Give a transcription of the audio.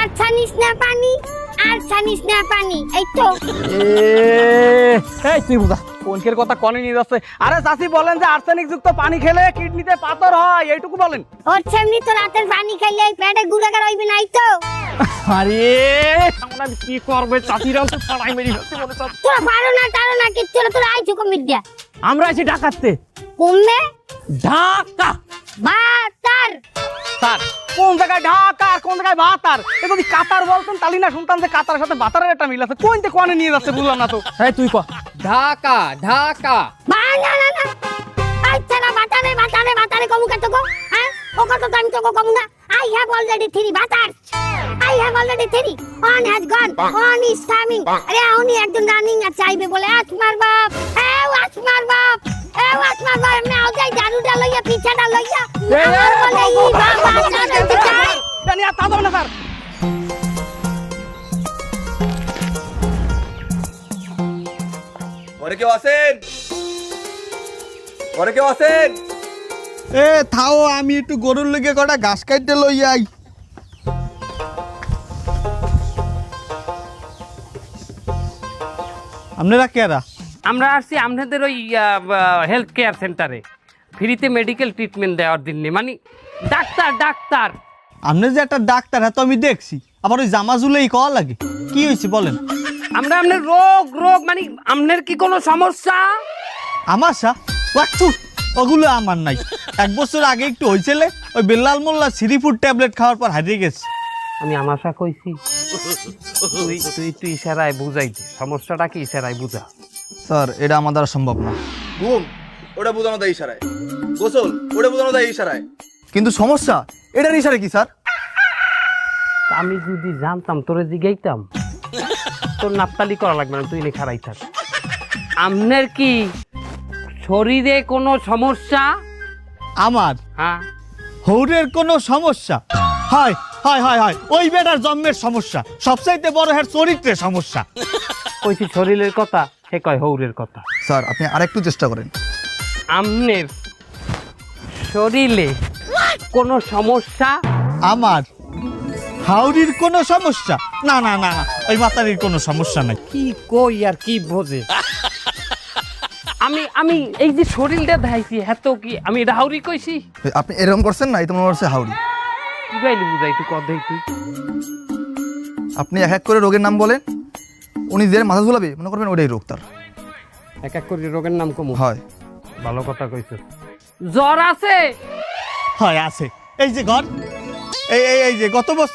আর ছানিস না পানি, আর ছানিস না পানি, এই তো। এই তুই বুঝা কোনকের কথা কনে নিয়ে যাচ্ছে। আরে চাচি বলেন যে আর্সেনিক যুক্ত পানি খেলে কিডনিতে পাথর হয়, এইটুকু বলেন। ওর সেমনি তো রাতের পানি খাইলে পেটে গুড়াগার হইবে নাই তো। আরে আমরা কি করবে, চাচিরাও তো ছড়াই মেরি হচ্ছে বলে। তোরা পারো না তারো না কিচ্ছু না, তোরা আইছো কমিট দিয়া। আমরা আছি ঢাকাতে। কমবে ঢাকা বাতার। স্যার কোন জায়গায় ঢাকা আর কোন জায়গায় বাতার? এ যদি কাতার বলতেন তাহলে না শুনতাম যে কাতারের সাথে বাতারের একটা মিল আছে। কোনতে কোনে নিয়ে যাচ্ছে বুঝলাম না তো। এই তুই ক। ঢাকা ঢাকা। না না না না, আচ্ছা না বাতারে বাতারে বাতারে কমু কত গো? হ্যাঁ ও কত টাইম তো কমু না। I have already 3 বাতার। I have already 3. One has gone, one is coming. আরে উনি একজন রানিং আর চাইবে বলে আসমার বাপ, আসমার বাপ, আসমার বাপ। আমি আউটাই জারুটা লইয়া পিছাটা লইয়া আমার বলে ই বাবা জানতে চাই। জানি আর তা যাবে না স্যার। ঘরে কেউ আছেন? ঘরে কেউ আছেন? এ থাও, আমি একটু গরুর লইগে কটা ঘাস কাটতে লই আই। আপনারা কেরা? আমরা আসছি আপনাদের ওই হেলথ কেয়ার সেন্টারে ফ্রিতে মেডিকেল ট্রিটমেন্ট দেওয়ার জন্য, মানে ডাক্তার ডাক্তার। আপনি যে একটা ডাক্তার, হ্যাঁ তো আমি দেখছি, আবার ওই জামা জুলেই কওয়া লাগে। কি হয়েছে বলেন? আমরা আপনার রোগ রোগ মানে আপনার কি কোনো সমস্যা? আমার সা ওয়াচ্ছু, ওগুলো আমার নাই। 1 বছর আগে একটু হয়েছিল, ওই বেল্লাল মোল্লা সিরিফুড ট্যাবলেট খাওয়ার পর হারিয়ে গেছে। আমি আমাশা কইছি, তুই তুই তুই ইশারায় বুঝাই দে সমস্যাটা কি, ইশারায় বুঝা। স্যার এটা আমার দ্বারা সম্ভব না। ঘুম ওটা বোঝানো দেয় ইশারায়। গোসল ওটা বোঝানো দেয় ইশারায়। কিন্তু সমস্যা এটার ইশারা কি স্যার? আমি যদি জানতাম তোরে জিগাইতাম, তোর নাপতালি করা লাগবে না, তুই নে খারাই থাক। আপনার কি শরীরে কোনো সমস্যা? আমার হ্যাঁ, হৌরের কোনো সমস্যা? হয় হয় হয় হয়, ওই বেটার জন্মের সমস্যা। সবচাইতে বড় হ্যাঁ চরিত্রের সমস্যা। কইছি শরীরের কথা, সে কয় হৌরের কথা। স্যার আপনি আরেকটু চেষ্টা করেন। আপনার শরীরে কোনো সমস্যা? আমার হাউরির কোনো সমস্যা? না না না না, ওই মাতারির কোনো সমস্যা নাই। কি কই আর কি বোঝে? আমি আমি এই যে শরীরটা দেখাইছি, হ্যাঁ তো কি আমি এটা হাউরি কইছি? আপনি এরকম করছেন না, এই তো মনে হচ্ছে হাউরি। বুঝাইলি বুঝাই তুই কর দেখ তুই। আপনি এক এক করে রোগের নাম বলেন, উনি যে মাথা ঝুলাবে মনে করবেন ওটাই রোগ তার। এক এক করে রোগের নাম কমু। হয় ভালো কথা কইছিস। জ্বর আছে? হয় আছে। এই যে ঘর, এই এই এই যে গত বছর